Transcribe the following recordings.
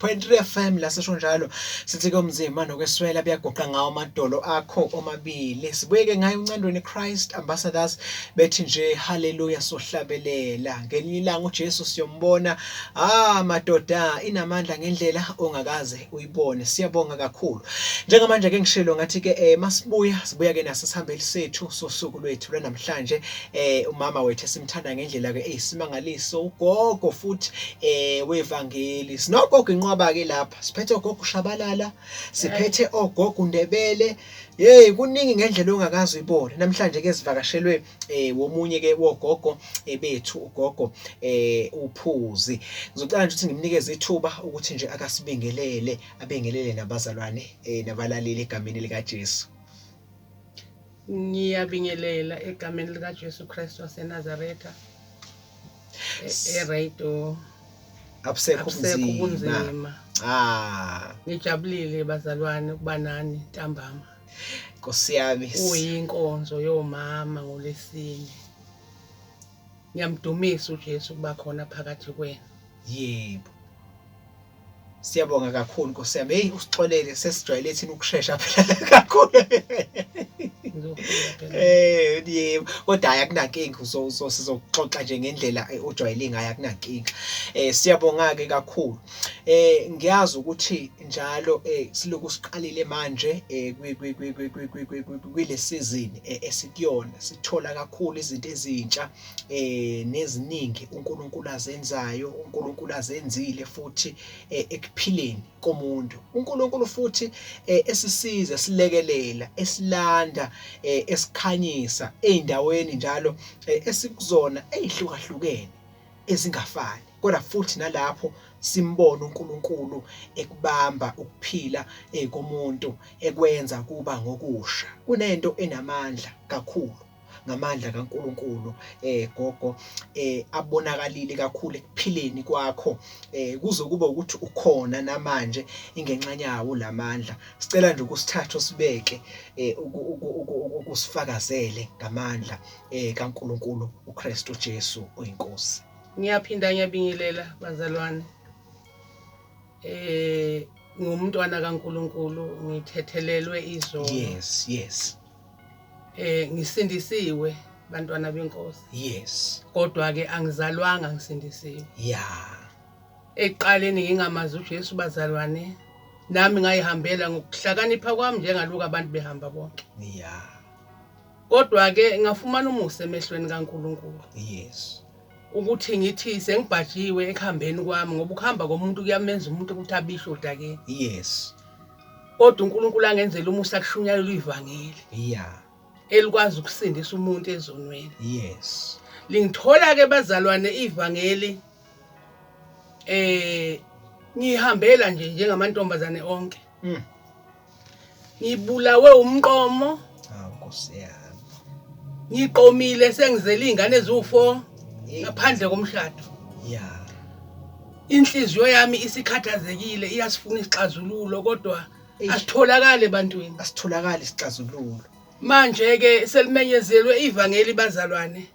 93 FM la sesho njalo sithi komzima nokweswela buyagoqa ngawo amadolo akho omabili sibuyeke ngayo uncandweni Christ Ambassadors bethi nje haleluya sohlabelela ngelinye ilanga uJesu siyombona madoda inamandla ngendlela ongakaze uyibone siyabonga kakhulu njengamanje ke ngishilo ngathi ke masibuya ke naso sihambeli sethu sosuku lwethu namhlanje umama wethu esimthanda ngendlela ke eyisimangaliso ugogo futhi wevangeli sinogogo inqwaba ke lapha siphethe ogogo Shabalala siphethe ogogo Ndebele kuningi ngendlela ongakazi uyibone namhlanje ke sivakashelwe womunye ke wogogo bethu ugogo uPhuzi ngizocela nje ukuthi ngimnikeze ithuba ukuthi nje akasibingelele abengelele nabazalwane nabalaleli egameni lika Jesu. Ngiyabingelela egameni lika Jesu Kristu waseNazaretha eradio Abusekho ubunzima. Ngijabulile bazalwane ukuba nani ntambama. Nkosi yami. Uyinkonzo yomama ngolesine. Ngiyamdumisa uJesu kuba khona phakathi kwenu. Yebo. Siyabonga kakhulu Nkosi yami. Usixolele sesijwayele thina ukushesha phela kakhulu. Yebo kodwa ayakunankinga sizoxoxa nje ngendlela ojwayele ngayo akunankinga siyabonga ke kakhulu ngiyazi ukuthi njalo siloku siqalile manje kwile season esikuyona sithola kakhulu izinto ezintsha neziningi uNkulunkulu azenzayo uNkulunkulu azenzile futhi ekuphileni komuntu uNkulunkulu futhi esisiza silekelela esilanda esikhanyisa eindaweni njalo esikuzona ezihlukahlukene ezingafani kodwa futhi nalapho simbona uNkulunkulu ekubamba ukuphila komuntu ekwenza kuba ngokusha kunento enamandla kakhulu ngamandla kaNkulunkulu gogo abonakalile kakhulu ekuphileni kwakho kuzokuba ukuthi ukhona namanje ingenxa yawo lamandla sicela nje ukusithatha sibeke ukusifakazele ngamandla kaNkulunkulu uKristu Jesu oyinkosi. Ngiyaphinda ngiyabingelela bazalwane ngumntwana kaNkulunkulu ngithethelelwe izolo. Yes ngisindisiwe bantwana benkosi. Yes Kodwa ke angizalwanga ngisindisiwe. Eqaleni ngingamazi uJesu bazalwane nami ngayihambela ngokuhlakanipha kwami njengaluka abantu behamba bonke. Kodwa ke ngafumana umusa emehlweni kaNkulunkulu. Yes Ukuthi ngithi sengibhajiwe ekhambeni kwami ngoba ukuhamba komuntu kuyamenza umuntu ukuthi abishoda ke. Yes Kodwa uNkulunkulu angenzela umusa kushunyayelwa ivangeli. Elikwazi ukusindisa umuntu ezonweni. Yes Lingithola ke bazalwane ivangeli ngihambela nje njengamantombazane onke. Ngibulawe umqomo. Nkosi yami. Ngiqomile sengizela izingane eziwu4 ngaphandle komshado. Inhliziyo yami isikhathazekile iyasifuna isixazululo kodwa asitholakala ebantwini. Asitholakala isixazululo. Manje ke selimenyezelwe ivangeli bazalwane.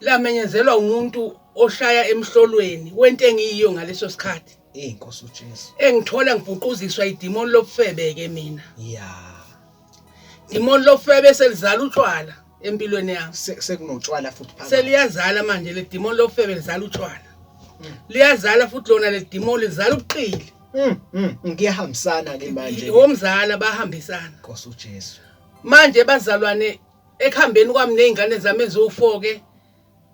Lamenyezelwa umuntu oshaya emhlolweni wento engiyiyo ngaleso sikhathi. Inkosi uJesu. Engithola ngibhuquziswa idemon lobufebe ke mina. Demon lobufebe selizala utshwala empilweni yami. Sekunotshwala futhi phakathi. Seliyazala manje le demon lobufebe lizala utshwala. Liyazala futhi lona le demon lizala ubuqili. Ngiyahambisana ke manje. Womzala bahambisana. Nkosi uJesu. Manje bazalwane ekhambeni kwami nezingane zami eziwu4 ke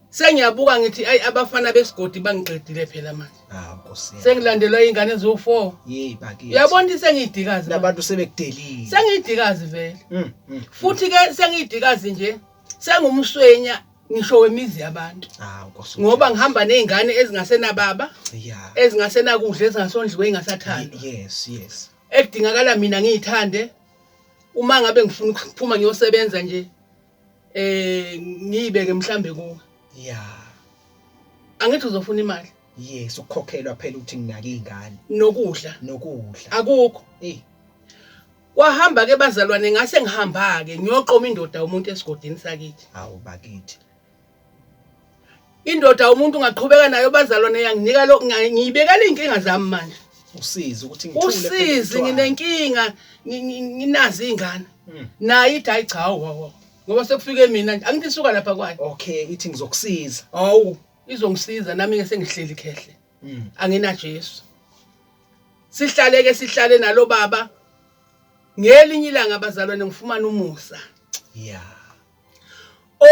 sengiyabuka ngithi abafana besigodi bangiqedile phela manje. Nkosi. Sengilandelwa izingane eziwu4. Bakithi. Uyabona sengiyidikazi nabantu sebekudelile. Sengiyidikazi vele. Futhi ke sengiyidikazi nje sengumswenya ngisho wemizi yabantu. Nkosi. Ngoba ngihamba nezingane ezingasena baba. Ezingasena kudla ezingasondliwe engasathandwa. Yes. Ekudingakala mina ngiyithande uma ngabe ngifuna ukuphuma ngiyosebenza nje ngiyibeke mhlambe kuwe. Angithi uzofuna imali. Yes ukukhokhelwa phela ukuthi nginaka izingane. Nokudla. Akukho. Kwahamba ke bazalwane ngase ngihamba ke ngiyoqoma indoda umuntu esigodini sakithi. Bakithi. Indoda umuntu ungaqhubeka nayo bazalwane yanginika lo ngiyibekala inkinga zami manje. usize ukuthi ngithule usize nginenkinga nginazi ingane nayi ithi hayi cha ngoba sekufike mina angithi suka lapha kwayo okay ithi ngizokusiza awu izongisiza nami ke sengihleli khehle angina Jesu sihlale nalo baba ngelinye ilanga abazalwane ngifumana umusa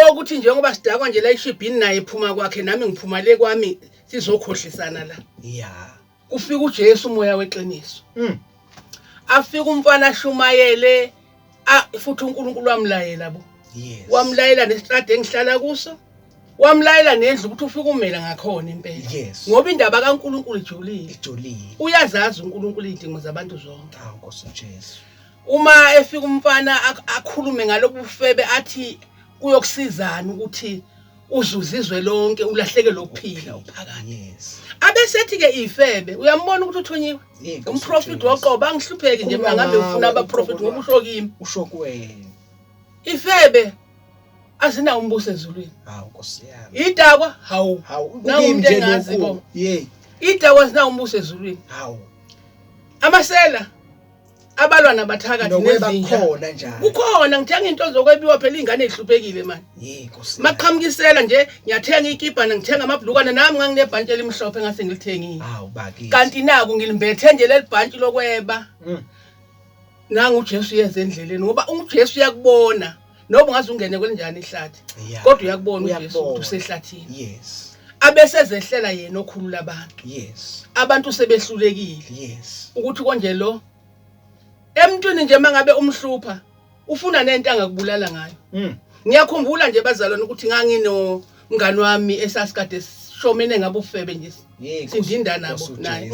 ukuthi njengoba sidakwa nje la ishibhini naye iphuma kwakhe nami ngiphuma le kwami sizokhohlisana la kufika uJesu umoya weqiniso afika umfana ashumayele futhi uNkulunkulu wamlayela bo wamlayela nestrade engihlala kuso wamlayela nendlu ukuthi ufike umela ngakhona impela ngoba indaba kaNkulunkulu ijulile uyazazi uNkulunkulu izidingo zabantu zonke Nkosi Jesu uma efika umfana akhulume ngalobufebe athi kuyokusizana ukuthi uzuzizwe lonke ulahleke lokuphila uphakade abesethi ke ifebe uyambona ukuthi uthonyiwe umprofeti waqoba angihlupheki nje mina ngambe ufuna abaprofeti ngoba usho kimi usho kuwena ifebe azina umbuso ezulwini Nkosi yami idakwa hawu umuntu engazi bo idakwa zina umbuso ezulwini amasela abalwana bathakathi nezinja khona njalo kukhona ngithenga into zokwebiwa phela ingane ezihluphekile manje Nkosi maqhamukisela nje ngiyathenga ikipa ngithenga amabhlukwana nami nganginebhantshi elimhlophe ngase ngilithengile bakithi kanti naku ngilimbethe nje lelibhantshi lokweba nangu uJesu yenze endleleni ngoba uJesu uyakubona noba ungaze ungene kwenjani ihlathi kodwa uyakubona uJesu ukuthi usehlathini abesezehlela yena okhulula abantu abantu sebehlulekile ukuthi konje lo emntwini nje mangabe umhlupha ufuna nento angakubulala ngayo ngiyakhumbula nje bazalwane ukuthi ngangino ngani wami esasikade shomene ngabufebe nje sindinda nabo naye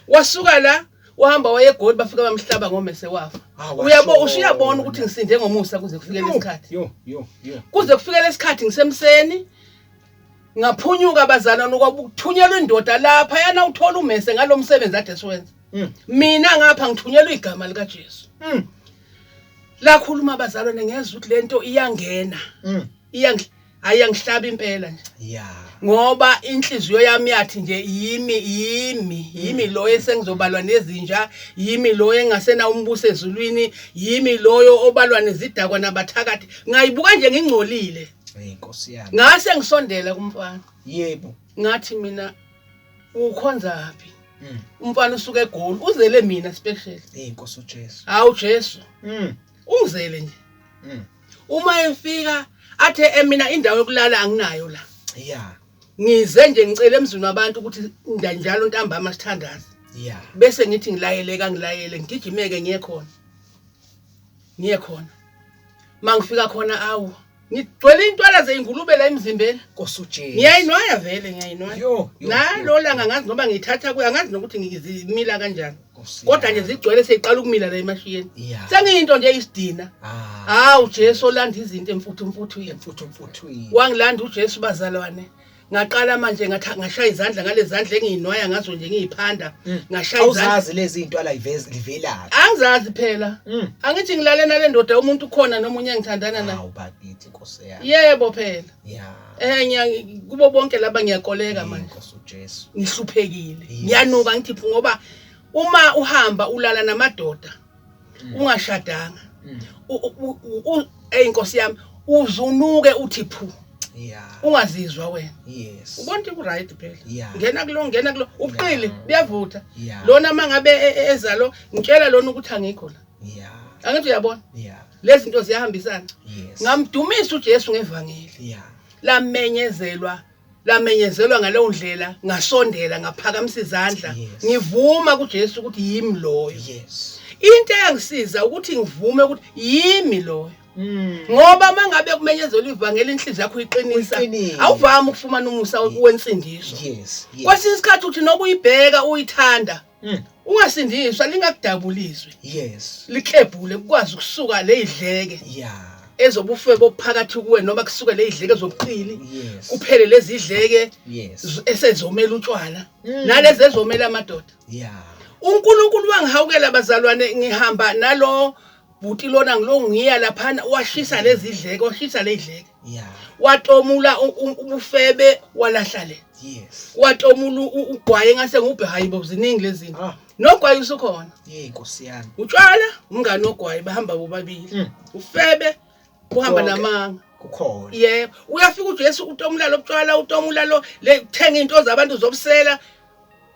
wasuka la wahamba wayegoli bafika bamhlaba ngomese wafa uyabo usuyabona ukuthi ngisinde ngomusa kuze kufike lesikhathi kuze kufike lesikhathi ngisemseni ngaphunyuka abazalwane ngoba ukuthunyelwa indoda lapha yana uthola umese ngalomsebenzi ade siwenza mina ngapha ngithunyelwa igama lika Jesu lakhuluma abazalwane ngezwe ukuthi lento iyangena ayangihlaba impela nje ngoba inhliziyo yami yathi nje yimi lo esengizobalwa nezinja yimi lo engasena umbuso ezulwini yimi loyo obalwa nezidakwa nabathakathi ngayibuka nje ngingcolile Nkosi yami ngase ngisondela kumfana yebo ngathi mina ukhonzaphi umfana usuka eGoli uzele mina special Nkosi uJesu hawu Jesu ungizele nje uma efika athe mina indawo yokulala anginayo la ngize nje ngicela emzini wabantu ukuthi njalo ntambama sithandaze bese ngithi ngilayele ngigijimeke ngiye khona mangifika khona awu ngigcwele intwala zeingulube la emzimbeni Nkosi uJesu ngiyayinwaya vele ngiyayinwaya nalo langa ngazi ngoba ngithatha kuya ngazi nokuthi ngizimila kanjani kodwa nje zigcwele seyiqala ukumila la emashiyeni sengiyinto nje isidina hawu Jesu olanda izinto emfuthumfuthwini wangilanda uJesu bazalwane ngaqala manje ngashaya izandla ngalezandla engiyinwaya ngazo nje ngiyiphanda ngashaya izandla awuzazi lezi into alivelaphi angizazi phela angithi ngilale nale ndoda umuntu khona nomunye engithandana naye bakithi Nkosi yami yebo phela kubo bonke laba ngiyakoleka manje Nkosi uJesu ngihluphekile ngiyanuka ngithi ngoba uma uhamba ulala namadoda ungashadanga Nkosi yami uzunuke uthi phu ungazizwa wena ubonke ku right phela ngena kulo uqile buyavutha lona mangabe ezalo ngitshela lona ukuthi angikho la angithi uyabona lezi zinto ziyahambisana ngamdumisa uJesu ngevangeli lamenyezelwa ngaleyo ndlela ngasondela ngaphakamisa izandla ngivuma kuJesu ukuthi yimi loyo into engisiza ukuthi ngivume ukuthi yimi loyo ngoba mangabe kumenyezelwa ivangeli inhliziyo yakho iqinisa awuvami ukufumana umusa wensindiso kwesinye isikhathi uthi noba uyibheka uyithanda ungasindiswa lingakudabuliswe likhebhule ukwazi ukusuka lezidleke ezobufebe ophakathi kuwe noma kusuke lezidleke zobuqili kuphele lezi idleke esezomela utshwala nalezi ezomela amadoda uNkulunkulu wangihawukela abazalwane ngihamba nalo buti lona ngilo ngiya lapha washisa lezi idleke washisa lezidleke watomula ubufebe walahla le Yes. Watomula ugwaye ngase ngubhe hayibo ziningi lezi zinto. Nogwaye usukhona. Nkosi yami. Utshwala umngani nogwaye bahamba bobabili. Ufebe uhamba namanga. Kukhona. Yebo, uyafika uJesu utomula lo butshwala utomula lo le thenga into zabantu zobusela.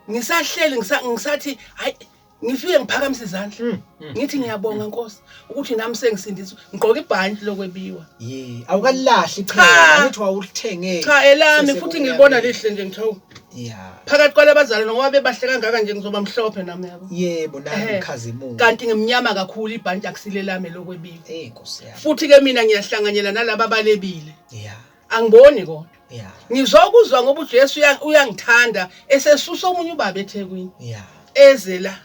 Ngisahleli ngisathi hayi ngifike ngiphakamisa izandla. Ngithi ngiyabonga Nkosi ukuthi nami sengisindiswa. Ngigqoka ibhanti lokwebiwa. Awukalahli iqhaza ngithi wawulithenge. Cha elami futhi ngilibona lihle nje ngithawu. Phakathi kwalabazali ngoba bebahle kangaka nje ngizoba mhlophe nami yabo. Yebo nami ikhazimula. Kanti ngimnyama kakhulu ibhanti akusilelami lokwebiwa. Nkosi yami. Futhi ke mina ngiyahlanganyela nalabo abalebile. Angiboni kodwa. Ngizokuzwa ngoba uJesu uyangithanda esesusa omunye ubaba eThekwini. Eze la.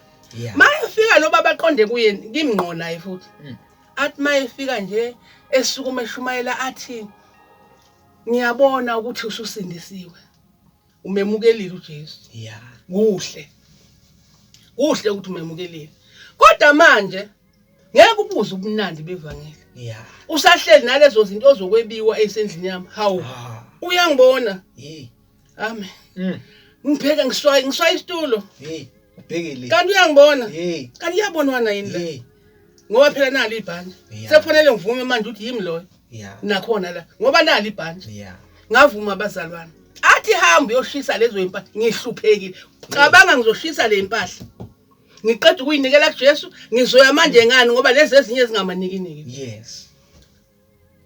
Mayefika lo baba aqonde kuye ngimngqona naye futhi. Athi mayefika nje esukuma eshumayela athi ngiyabona ukuthi ususindisiwe. Umemukelile uJesu. Kuhle. Kuhle ukuthi umemukelile. Kodwa manje ngeke ubuze ubunandi bevangeli. Usahleli nalezo zinto ozokwebiwa esendlini yami. Hawu. Uyangibona? Amen. Ngibheka ngiswaya isitulo. Ubhekile. Kanti uyangibona? Kanti uyabonwana yini la? Ngoba phela nali ibhanje. Sefanele ngivume manje ukuthi yimi loyo. Nakhona la. Ngoba nali ibhanje. Ngavuma abazalwane. Athi hamba uyoshisa lezo impahla ngihluphekile. Cabanga ngizoshisa le impahla. Ngiqeda ukuyinikela kuJesu ngizoya manje ngani ngoba lezi ezinye ezingamaniki. Yes.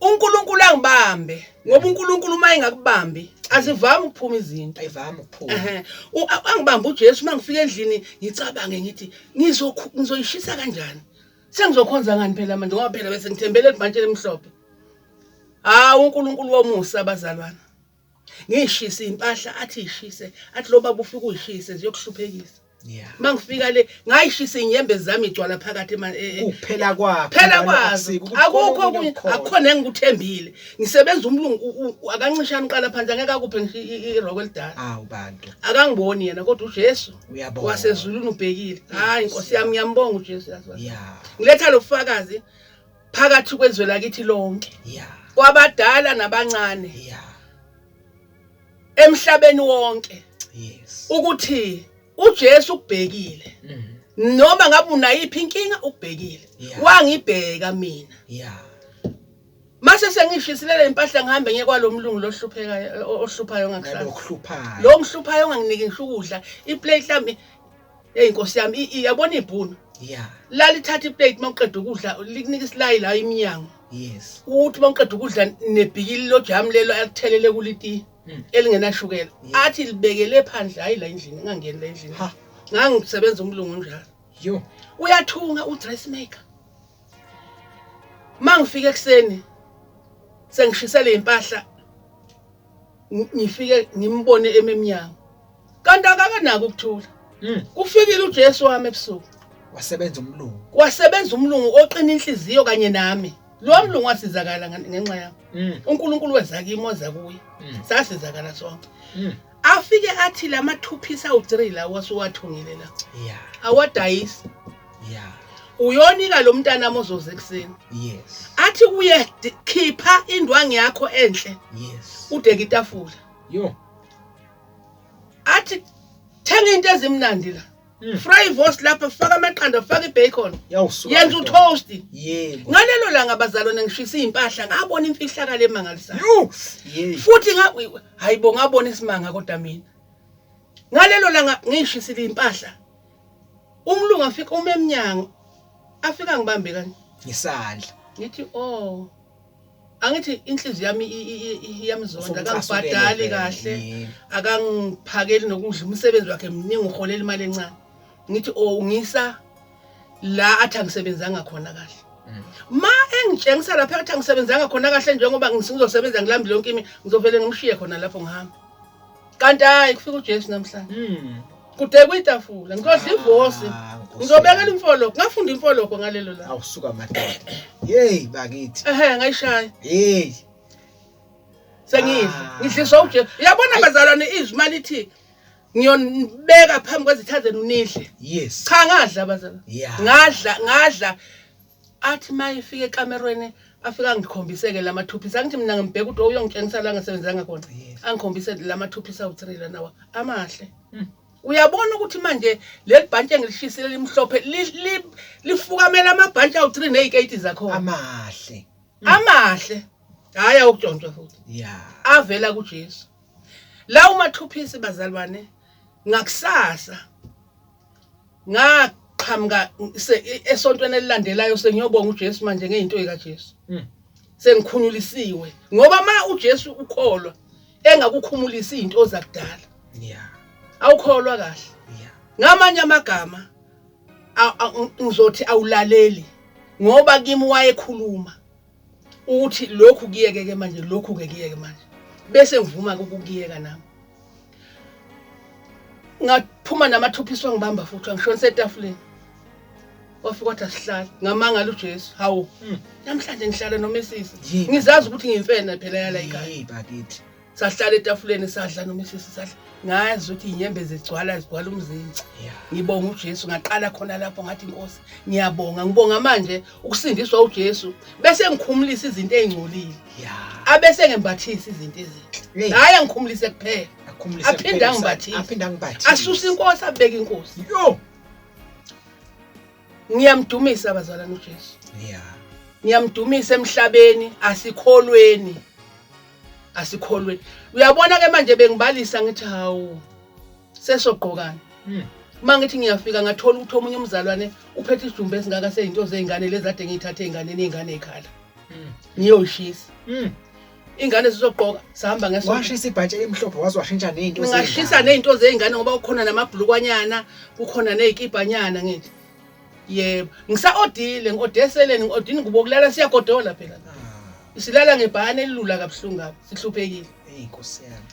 uNkulunkulu angibambe ngoba uNkulunkulu uma engakubambi azivami ukuphuma izinto. Ayivami ukuphuma. Angibambe uJesu mangifika endlini ngicabange ngithi ngizoyishisa kanjani. Sengizokhonza ngani phela manje ngoba phela bese ngithembele ebhantsheni emhlophe. uNkulunkulu womusa abazalwana. Ngishisa impahla athi ishise athi lo baba ufika uyishise nje yokuhluphekisa. Mangifika le ngayishisa inyembe zami igcwala phakathi kuphela kwakho. Phela kwazi akukho akukhona engikuthembile. Ngisebenza umlungu akancishana uqala phansi angeke akuphe ngisho iroko elidala. Bantu. Akangiboni yena kodwa uJesu uyabona. Wasezulwini ubhekile. Hayi Nkosi yami ngiyambonga uJesu yazi. Ngiletha lobufakazi phakathi kwezwe lakithi lonke. Kwabadala nabancane. Emhlabeni wonke. Ukuthi uJesu ukubhekile. Noma ngabe unayiphi inkinga ukubhekile. Wangibheka mina. Mase sengishisilele impahla ngihambe ngiye kwalomlungu lohlupheka ohluphayo ngakusasa. Lo ngihluphayo nganginiki ngisho ukudla. Iplate lami Nkosi yami iyabona ibhunu. La lithatha iplate mawuqeda ukudla likunika isilayi la iminyango. Uthi mawuqeda ukudla nebhikili lo jam lelo alithelele kuliti. Elingenashukela athi libekele phandle hayi la endlini ngangeni la endlini ngangisebenza umlungu njalo uyathunga udressmaker mangifike ekseni sengishisele impahla ngifike ngimbone ememnyango kanti akakanaki ukuthula kufikile uJesu wami ebusuku wasebenza umlungu oqina inhliziyo kanye nami. Lo mlungu wasizakala ngenxa yami. uNkulunkulu wenza kimi oza kuye. Sasizakala sonke. Afike athi lama 2 piece awu3 la wasuwathungile la. Awadayisi. Uyonika lo mntana mozoze ekseni. Athi uye khipha indwangu yakho enhle. Udeka itafula. Athi thenga into ezimnandi la. Fry vost lapha faka amaqanda faka ibacon. Yenza utoast. Ngalelo langa abazalwane ngishisa impahla ngabona imfihlakalo emangalisayo. Futhi hayibo ngabona isimanga kodwa mina. Ngalelo langa ngishisile impahla. Umlungu afika emnyango afika ngibambe kanje ngisandla. Ngithi angithi inhliziyo yami iyamzonda akangibhadali kahle akangiphakeli nokudla umsebenzi wakhe mningi uholela imali encane. Ngithi ngisa la athi angisebenzanga khona kahle. Ma engitshengisa lapha athi angisebenzanga khona kahle njengoba ngizosebenza ngilambile yonke imi ngizovele ngimshiye khona lapho ngihamba. Kanti hayi kufika uJesu namhlanje. Kudekwe itafula ngizodla ivosi. Ngizobekela imfolo ngafunda imfolo ngalelo la. Awusuka madoda. Bakithi. Ngayishaya. Sengidla ngidliswa uJesu. Uyabona abazalwane izimali ithi ngiyonibeka phambi kwezithazeni unidle. Cha ngadla abazalwane. Ngadla athi mayifika ekamerweni afika ngikhombiseke lama 2 pieces angithi mina ngibheka ukuthi uyongitshengisa la ngisebenzanga khona angikhombise lama 2 pieces awu3 la nawa amahle uyabona ukuthi manje leli bhantshi engilishisile limhlophe lifukamela amabhantshi awu3 neziketi zakho amahle hayi awukutshontshwa futhi avela kuJesu la uma 2 pieces bazalwane ngakusasa ngaqhamuka esontweni elilandelayo sengiyobonga uJesu manje ngeinto zikaJesu sengikhunyulisiwe ngoba uJesu ukholwa engakukhumulisa izinto zakudala awukholwa kahle ngamanye amagama ngizothi awulaleli ngoba kimi wayekhuluma ukuthi lokhu kuyeke manje lokhu ke kuyeke manje bese ngivuma ukukuyeka nami ngaphuma nama 2 pieces wangibamba futhi ngishonisa etafuleni wafika wathi asihlala ngamangala uJesu hawo namhlanje ngihlala nomesisi ngizazi ukuthi ngimfene phela yala ekhaya bakithi sahlala etafuleni sadla nomesisi sadla ngazi ukuthi inyembe zigcwala umzinci ngibonga uJesu ngaqala khona lapho ngathi Nkosi ngibonga manje ukusindiswa uJesu bese ngikhumulisa izinto ezingcolile abese ngembathisa izinto ezinhle hayi angikhumulise kuphela aphinda ngibathisa asusa inkosi abeka inkosi ngiyamdumisa abazalwane uJesu ngiyamdumisa emhlabeni asikholweni uyabona ke manje bengibalisa ngithi hawu sesogqokana mangithi ngiyafika ngathola ukuthi omunye umzalwane uphethe ijumbe esingaka seyinto zeingane lezade ngiyithathe ingane ekhala ngiyoshisa ingane zizogqoka sihamba ngesonto washisa ibhantshi elimhlophe wazwashintsha nezinto ngashisa nezinto zeingane ngoba kukhona namabhulukwanyana kukhona nezikipanyana ngithi yebo ngisa-odile ngi-odeseleni ngi-odini kubokulala siyagodola phela isilala ngebhane elilula kabuhlungu ngapha sihluphekile Nkosi yami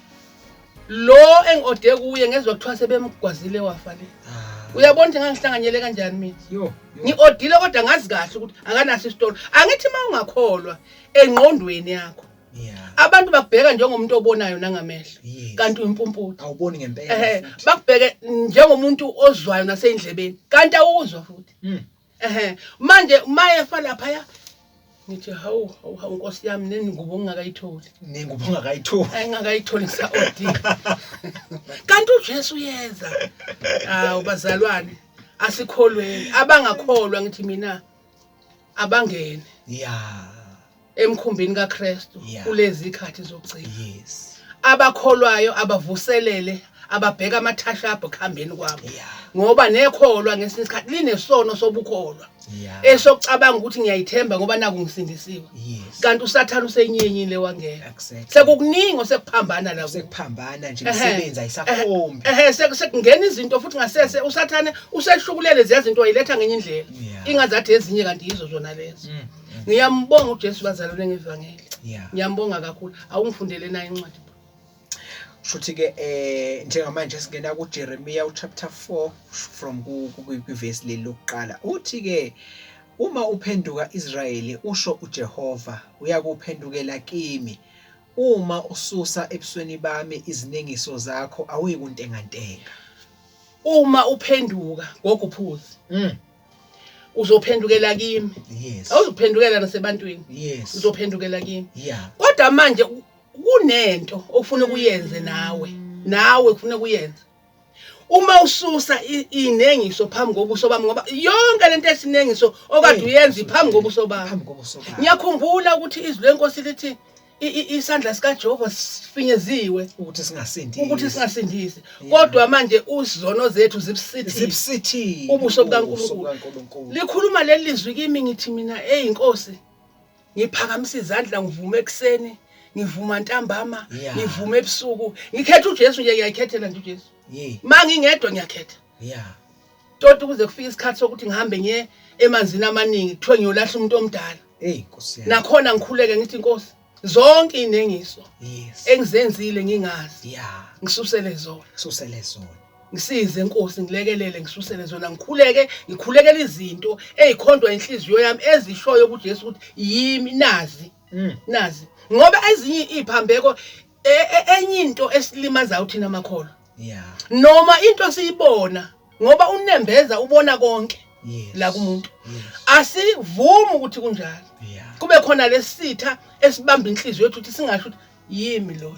lo engi-ode kuye ngezwe kuthiwa sebemgwazile wafa le uyabona ukuthi ngangihlanganyele kanjani mina ngi-odile kodwa ngazi kahle ukuthi akanaso isitolo angithi uma ungakholwa engqondweni yakho abantu bakubheka njengomuntu obonayo nangamehlo kanti uyimpumputhi awuboni ngempela bakubheke njengomuntu ozwayo nasendlebeni kanti awuzwa futhi manje mayefa lapha ngithi hawu Nkosi yami nengubo ungakayitholi engakayitholi ngisa-odile kanti uJesu uyeza bazalwane asikholweni abangakholwa ngithi mina abangene emkhumbini kaKristu kulezi ikhathi zokugcina abakholwayo abavuselele ababheka amathashapho kuhambeni kwabo ngoba nekholwa ngesinye isikhathi linesono sobukholwa esocabanga ukuthi ngiyayithemba ngoba naku ngisindisiwe kanti usathana usenyenyile wangena sekukuningi sekuphambana la sekuphambana nje imisebenzi ayisakhombi sekungena izinto futhi ngasese usathane usehlukulele lezizinto wayiletha ngenye indlela ingazathi ezinye kanti yizo zona lezo ngiyambonga uJesu bazalwane ngevangeli ngiyambonga kakhulu awungifundele naye incwadi Shuthi ke njengamanje singena kuJeremiah chapter 4 from kuverse leli lokuqala uthi ke uma uphenduka Israyeli usho uJehova uyakuphendukela kimi uma ususa ebusweni bami izinengiso zakho awuyikuntengantenga uma uphenduka GOGO uzophendukela kimi awuzophendukela nasebantwini uzophendukela kimi kodwa manje kunento ofuna ukuyenze nawe kufuna kuyenza uma ususa inengiso phambi kobuso bami ngoba yonke lento esinengiso okade uyenza phambi kobuso bami ngiyakhumbula ukuthi izwi lenkosi lithi isandla sikaJehova sifinyeziwe ukuthi singasindisi kodwa manje usizono zethu zibsithi ubuso bukaNkulunkulu likhuluma leli lizwi kimi ngithi mina Nkosi ngiphakamisa izandla ngivume ekseni ngivuma ntambama ngivume ebusuku ngikhetha uJesu nje ngiyakhethela nje uJesu mangingedwa ngiyakhetha tot ukuze kufike isikhathi sokuthi ngihambe ngiye emanzini amaningi kuthiwe ngiyolahla umuntu omdala Nkosi yami nakhona ngikhuleke ngithi Nkosi zonke inengiso engizenzile ngingazi ngisusele zona ngisize Nkosi ngilekelele ngisusele zona ngikhulekele izinto ezikhondwa inhliziyo yami ezishoyo ukuthi Jesu ukuthi yimi nazi ngoba ezinye iphambeko enye into esilimaza uthina amakholwa noma into siyibona ngoba unembeza ubona konke la kumuntu asivumi ukuthi kunjalo kube khona lesitha esibamba inhliziyo yethu ukuthi singasho ukuthi yimi lo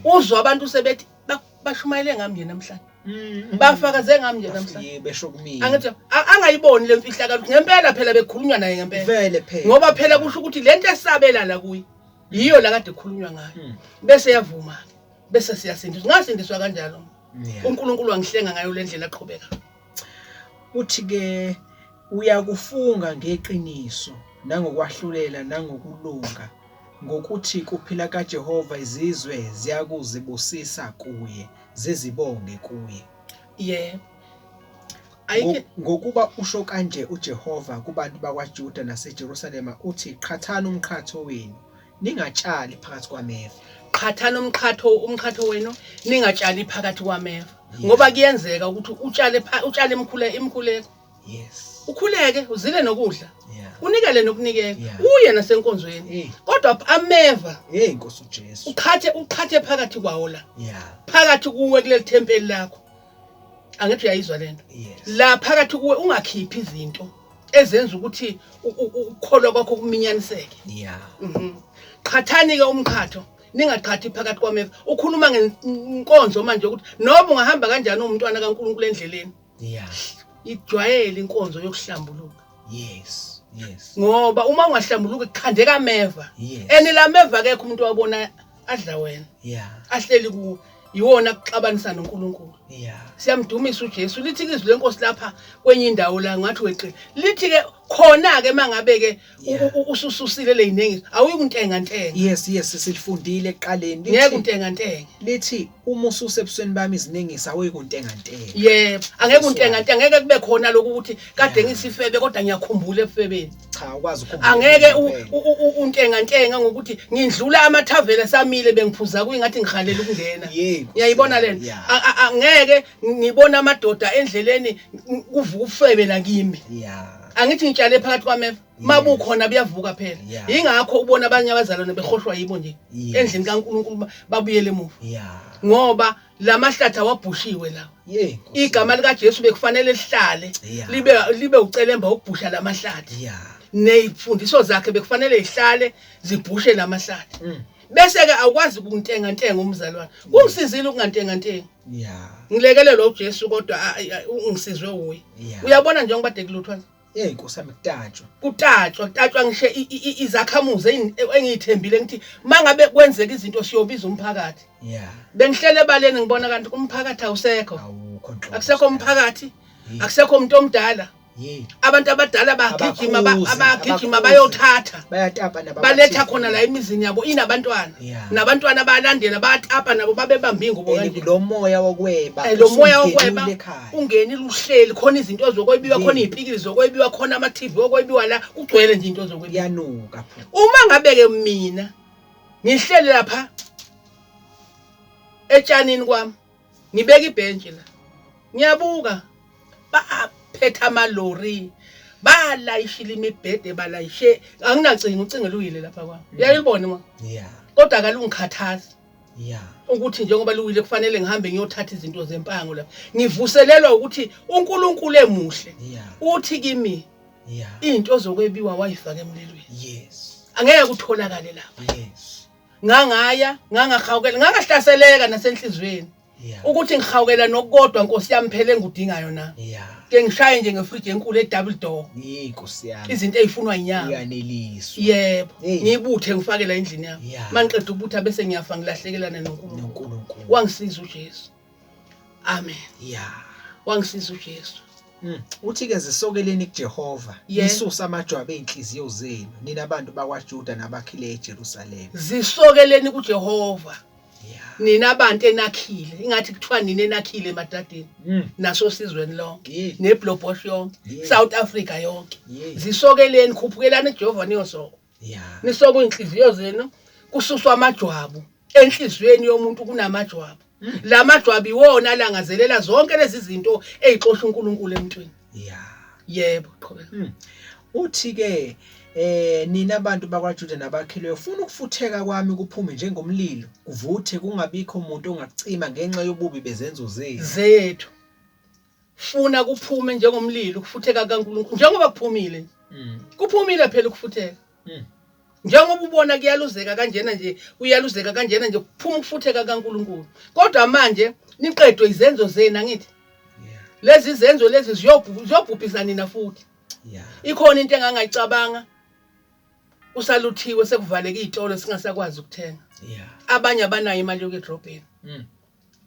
uzwa abantu sebethi bashumayele ngami nje namhlanje bafakaze ngami nje namhlanje besho kumina angithi angayiboni lemfihlakalo ngempela phela bekhulunywa naye ngempela vele phela ngoba phela kusho ukuthi lento esabela la kuyi yiyo la kade khulunywa ngayo bese yavuma bese siyasindiswa ngasindiswa kanjalo uNkulunkulu wangihlenga ngayo lendlela aqhubeka uthi ke uyakufunga ngeqiniso nangokwahlulela nangokulunga ngokuthi kuphila kaJehova izizwe ziyakuzibusisa kuye zezibonge kuye ngokuba usho kanje uJehova kubantu bakwaJuda naseJerusalema uthi qhathana umqhatho wenu ningatshali phakathi kwameva qhathana umqhatho wenu ningatshali phakathi kwameva ngoba kuyenzeka ukuthi utshale imkhuleko ukhuleke uzile nokudla unikele nokunikela uye nasenkonzweni kodwa ameva Nkosi uJesu ukhathe phakathi kwawo la phakathi kuwe kuleli tempeli lakho angithi uyayizwa lento la phakathi kuwe ungakhiphi izinto ezenza ukuthi ukukholwa kwakho kuminyaniseke qhathani ke umkhatho ningaqhathi phakathi kwameva ukhuluma ngenkonzo manje ukuthi noba ungahamba kanjani umntwana kaNkulunkulu endleleni ijwayele inkonzo yokuhlambuluka ngoba uma ungahlambuluki kukhandeka ameva enilameva akekho umuntu wabona adla wena ahleli kuwo iwona kuxabanisa noNkulunkulu siyamdumisa uJesu lithi izwi lenkosi lapha kwenye indawo la ngathi weqile lithi ke khona ke mangabe ke usususile leyinengi awuyikuntenga silifundile ekuqaleni ngeke untenga lithi uma ususebusweni bami izinengisa awuyikuntenga angeke untenga ngeke kube khona lokho ukuthi kade ngisifebe kodwa ngiyakhumbula efebeni cha ukwazi ukukhumbula angeke untenga ngokuthi ngindlula amathavela samile bengiphuza kuyingathi ngihalela ukungena uyayibona lento angeke ngibona amadoda endleleni kuvuka ufebe la kimi angithi ngitshale phakathi kwameva mabukhona buyavuka phela ingakho ubona abanye abazalwane behoshwa yibo nje endlini kaNkulunkulu babuyele emuva ngoba lamahlatha wabhushiwe lawo igama lika Jesu bekufanele lihlale libe ucelemba ukubhusha lamahlatha nezifundiso zakhe bekufanele ihlale zibhushe lamahlatha bese ke awukwazi ukuntenga umzalwane kungisizile ukungantenga ngilekele lo Jesu kodwa ungisizwe uwe uyabona njengoba de kuluthwa Nkosi yami kutatshwa ngisho izakhamuzi engiyithembile ngithi mangabe kwenzeka izinto siyobiza umphakathi bengihlele ebaleni ngibona kanti umphakathi awusekho akusekho umphakathi akusekho umuntu omdala abantu abadala bagijima bayothatha baletha khona la emizini yabo inabantwana nabantwana balandela bayatapa nabo babebamba ingubo kanje lo moya wokweba ungeni luhleli khona izinto zokwebiwa khona izipikili zokwebiwa khona ama TV okwebiwa la ugcwele nje into zokwebiwa yanuka uma ngabe ke mina ngihleli lapha etshanini kwami ngibeka ibhenji la ngiyabuka phetha amalori balayishile imibhede balayishe anginacinga ucingela uyile lapha kwami uyayibona ma kodwa akalungikhathazi ukuthi njengoba luwile kufanele ngihambe ngiyothatha izinto zempango lapha ngivuselelwa ukuthi uNkulunkulu emuhle uthi kimi into zokwebiwa wayifaka emlilweni angeke kutholakale lapha ngangaya ngangahawukela ngangahlaseleka nasenhlizweni ukuthi ngihawukela nokukodwa Nkosi yami phela engudingayo na ke ngishaye nje ngefridge enkulu edouble door Nkosi yami izinto ezifunwa inyama uyaneliswa yebo ngibuthe ngifake la endlini yami mangiqeda ukubutha bese ngiyafa ngilahlekelana noNkulunkulu wangisiza uJesu amen wangisiza uJesu uthi ke zisokeleni kuJehova isusa amajwabu einhliziyo zenu nina abantu bakwaJuda nabakhile eJerusalema zisokeleni kuJehova nina abantu enakhile ingathi kuthiwa nina enakhile emadadeni naso sizweni lonke neBlobhosh yonke South Africa yonke zisokeleni khuphukelana eJehova niyosoko nisoko inhliziyo zenu kususwa amajwabu enhlizweni yomuntu kunamajwabu lamajwabu iwona langazelela zonke lezi zinto ezixosha uNkulunkulu emntwini yebo qhubeka uthi ke nina abantu bakwaJuda nabakhile ufuna ukufutheka kwami kuphume njengomlilo kuvuthe kungabikho umuntu ongakucima ngenxa yobubi bezenzo zethu funa kuphume njengomlilo kufutheka kaNkulunkulu njengoba kuphumile kuphumile phela ukufutheka njengoba ubona kuyaluzeka kanjena nje uyaluzeka kanjena nje kuphuma ukufutheka kaNkulunkulu kodwa manje niqedwe izenzo zenu angithi lezi zenzo lezi ziyobhubhisa nina futhi ikhona into engangayicabanga usaluthiwe sekuvaleka izitolo singasakwazi ukuthenga abanye abanayo imali yokudrobheni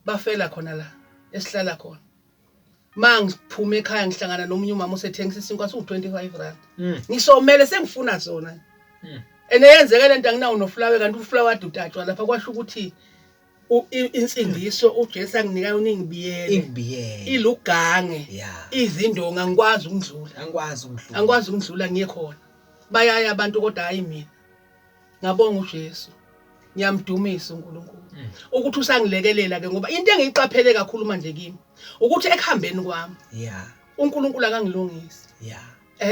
bafela khona la esihlala khona mangiphuma ekhaya ngihlangana nomunye umama osethengisa isinkwa singu-25 ngisomele sengifuna sona eneyenzeka lento anginawo nofulawe kanti ufulawe udatshwa lapha kwasho ukuthi insindiso uJesu anginika uningibiyele ilugange izindonga angikwazi ukudlula ngiye khona bayaya abantu kodwa hayi mina ngabonga uJesu ngiyamdumisa uNkulunkulu ukuthi usangilekelela ke ngoba into engiyiqaphele kakhulu manje kimi ukuthi ekuhambeni kwami uNkulunkulu akangilungisi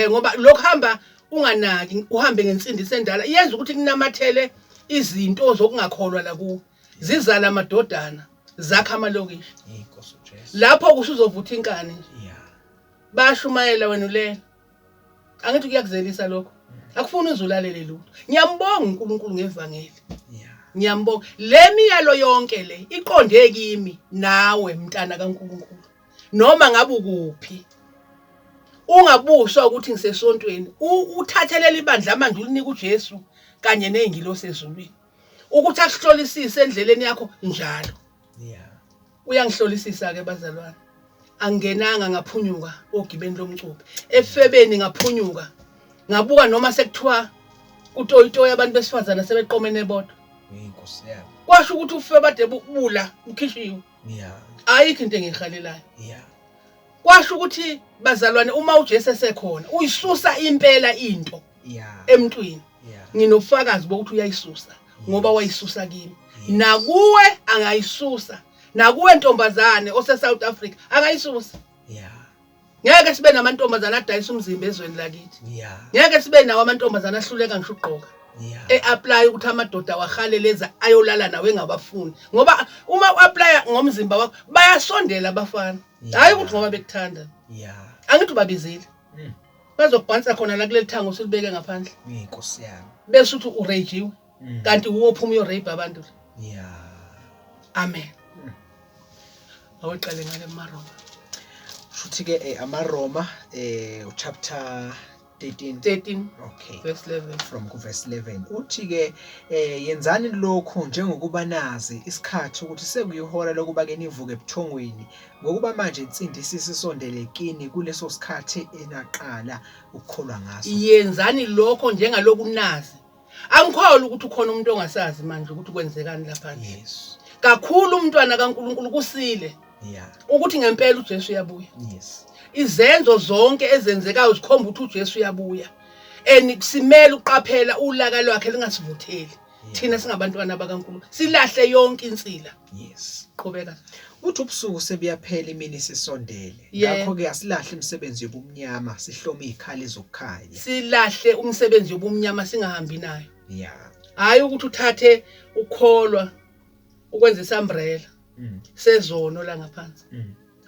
ngoba lokuhamba unganaki uhambe ngensindiso endala iyenza ukuthi kunamathele izinto zokungakholwa la ku zizala amadodana zakha amalokishi lapho kusuzovutha inkani bashumayela wena ulela angithi kuyakuzelisa lokho akufuni uzulalele lutho ngiyambonga uNkulunkulu ngevangeli ngiyambonga le miyalo yonke le iqonde kimi nawe mntana kaNkulunkulu noma ngabe ukuphi ungabuswa ukuthi ngisesontweni uthathelela ibandla manje ulinika uJesu kanye nezingilosi ezulwini ukuthi akuhlolisise endleleni yakho njalo uyangihlolisisa ke bazalwane angenanga ngaphunyuka ogibeni lomcubi efebeni ngaphunyuka ngabuka noma sekuthiwa utoyitoya abantu besifazana sebeqomene bodwa inkosi yami kwasho ukuthi ufe bade bula ukhishiwe ayikho into engihalelayo kwasho ukuthi bazalwane uma uJesu esekhona uyisusa impela into emntwini nginofakazi bokuthi uyayisusa ngoba wayisusa kimi nakuwe angayisusa nakuwe ntombazane ose South Africa angayisusa ngeke sibe namantombazana adayisa umzimba ezweni lakithi ngeke sibe nawo amantombazana ahluleka ngisho ugqoka apply ukuthi amadoda wahaleleza ayolala nawe engabafuni ngoba uma uapply ngomzimba wakho bayasondela abafana hayi ukuthi ngoba bekuthanda angithi ubabizile bazokubhansa khona la kuleli thango silibeke ngaphandle inkosi yami bese uthi uragejiwe kanti uwophuma uyораpe abantu amen awuqale ngale maRoma shuthi ke amaRoma chapter 13 okay verse 11 from verse 11 uthi ke yenzani lokho njengokuba nazi isikhathi ukuthi sekuyihola lokuba ke nivuke ebuthongweni ngokuba manje insindisi isisondelekini kuleso sikhathi enaqala ukukholwa ngaso yenzani lokho njengaloku nazi angikholwa ukuthi ukhona umuntu ongasazi manje ukuthi kwenzekani lapha yes kakhulu umntwana kaNkulunkulu kusile ukuthi ngempela uJesu uyabuya izenzo zonke ezenzekayo zikhomba ukuthi uJesu uyabuya simele uqaphela ulaka lwakhe lingasivutheli thina singabantwana bakaNkulunkulu silahle yonke insila qhubeka uthi ubusuku sebuyaphela imini sisondele ngakho ke asilahle imisebenzi yobumnyama sihlome izikhali zokukhanya silahle umsebenzi yobumnyama singahambi nayo hayi ukuthi uthathe ukholwa ukwenza isambrela sezono la ngaphansi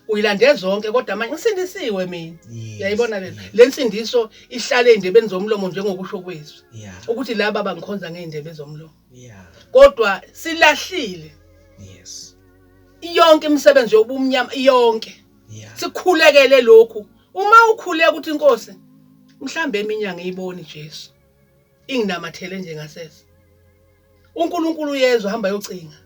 uyilande zonke kodwa manje ngisindisiwe mina uyayibona le nsindiso ihlale endebeni zomlomo njengokusho kwezwi ukuthi laba bangikhonza ngeindebe zomlomo kodwa silahlile yonke imisebenzi yobumnyama yonke sikhulekele lokhu uma ukhuleka ukuthi inkosi mhlambe eminyanga eyiboni Jesu inginamathele nje ngasese uNkulunkulu uyezwa hamba yocinga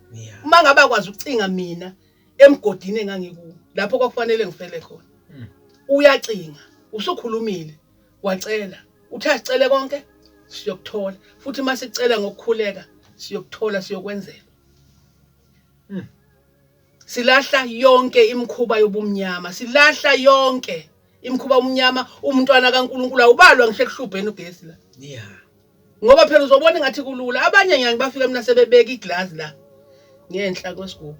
uma ngabe akwazi ukucinga mina emgodini engangikuwo lapho kwakufanele ngifele khona uyacinga usukhulumile wacela uthi asicele konke siyokuthola futhi masicela ngokukhuleka siyokuthola siyokwenzelwa silahla yonke imikhuba yobumnyama silahla yonke imikhuba yobumnyama umntwana kaNkulunkulu awubalwa ngisho ekuhlubheni ugesi la ngoba phela uzobona ngathi kulula abanye ngiyangi bafika mina sebebeka iglass la ngenhla kwesigubhu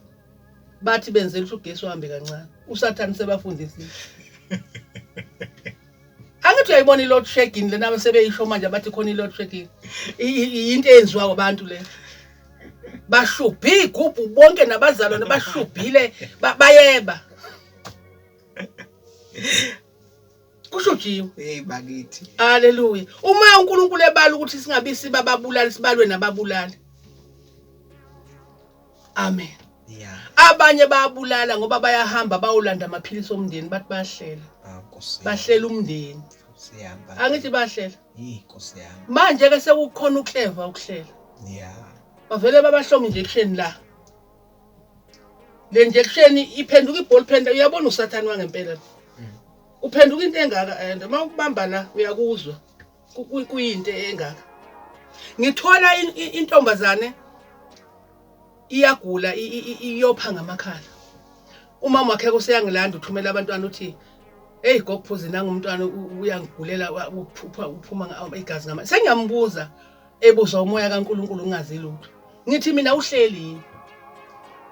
bathi benzela ukuthi ugesi uhambe kancane usathani sebafundisile angithi uyayibona iload shedding lena abasebeyisho manje abathi khona iload shedding into eyenziwa abantu le bashubhi igubhu bonke nabazalwane bashubhile bayeba kusho ujiwe. Hey bakithi. Haleluya. Uma uNkulunkulu ebala ukuthi singabi sibababulali sibalwe nababulali. Amen. Yeah. Abanye bayabulala ngoba bayahamba bayolanda amaphilisi omndeni bathi bayahlela. Bahlela umndeni. Siyamba. Angithi bahlela. Inkosi yami. Manje ke sekukhona uclever ukuhlela. Yeah. Bavele babahloma injection la. Le injection iphenduka iball pen uyabona usathani wangempela. Uphenduka into engaka and mawukubamba la uyakuzwa. Kuyinto engaka. Ngithola intombazane iyagula iyopha ngamakhala. Umama wakhe useyangilanda uthumela abantwana uthi hey gogo PHUZI nanga umntwana uyangigulela uphuma igazi ngama. Sengiyambuza ebuzwa umoya kaNkuluNkulu ungazi lutho. Ngithi mina uhleli.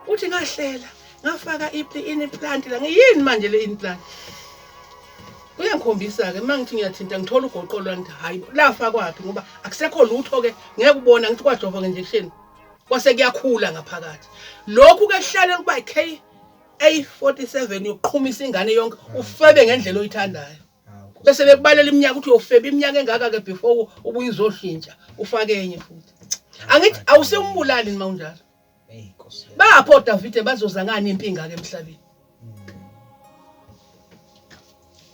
Uthi ngahlela ngafaka implant la ngiyini manje le implant. Uyangikhombisa ke mangithi ngiyathinta ngithola ugoqolo ngithi hayi lafa kwakhe ngoba akusekho lutho ke ngeke ubona ngithi kwajova nge-injection kwase kuyakhula ngaphakathi. Lokhu ke kuhlale kuba KA47 uqhumisa ingane yonke ufebe ngendlela oyithandayo. Bese bekubalela iminyaka uthi uyofeba iminyaka engaka ke before ubuyizoshintsha ufake enye futhi. Angithi awusemumbulali nima unjalo. Hey Nkosi. Bapho David bazoza ngani impinga ke emhlabeni.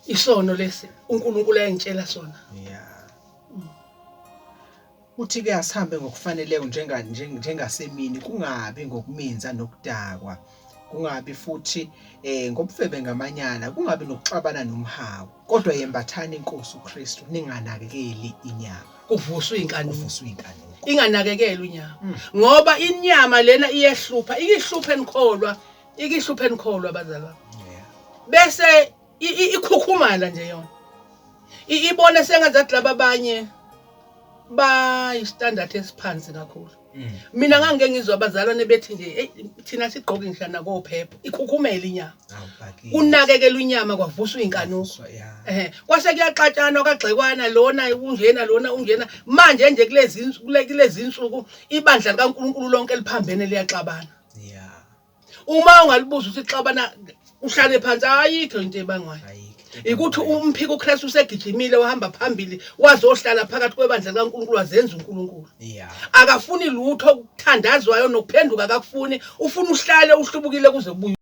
Isono lesi uNkulunkulu ayengitshela sona. Yeah. Uthi ke asihambe ngokufaneleyo njengasemini kungabi ngokuminza nokudakwa. Kungabi futhi ngobufebe ngamanyala, kungabi nokuxabana nomhawu. Kodwa yembathani inkosi uKristu ninganakekeli inyama. Kuvuswa inkani. Inganakekeli unyama. Ngoba inyama lena iyehlupha, ikihluphe enikholwa abazalwane. Yeah. Bese ikhukhumala nje yona. Ibone sengazathi laba abanye standard esiphansi kakhulu. Mina ngangeke ngizwa abazalwane bethi nje thina sigqoke ngihlana kophepho ikhukhumela inyama. Kunakekela inyama kwavuswa inkanuko. Kwase kuyaxatshana kwagxekwana lona ungena manje nje kulezi insuku ibandla likaNkuluNkulu lonke liphambene liyaxabana. Yeah. Uma ungalibuza ukuthi xabana uhlale phansi ayikho into ebangwayo. Ikuthi umphiko uKristu usegijimile wahamba phambili wazohlala phakathi kwebandla likaNkuluNkulu wazenza uNkulunkulu. Yeah. Akafuni lutho ukuthandazwayo nokuphenduka akafuni ufuna uhlale uhlubukile kuze kubuye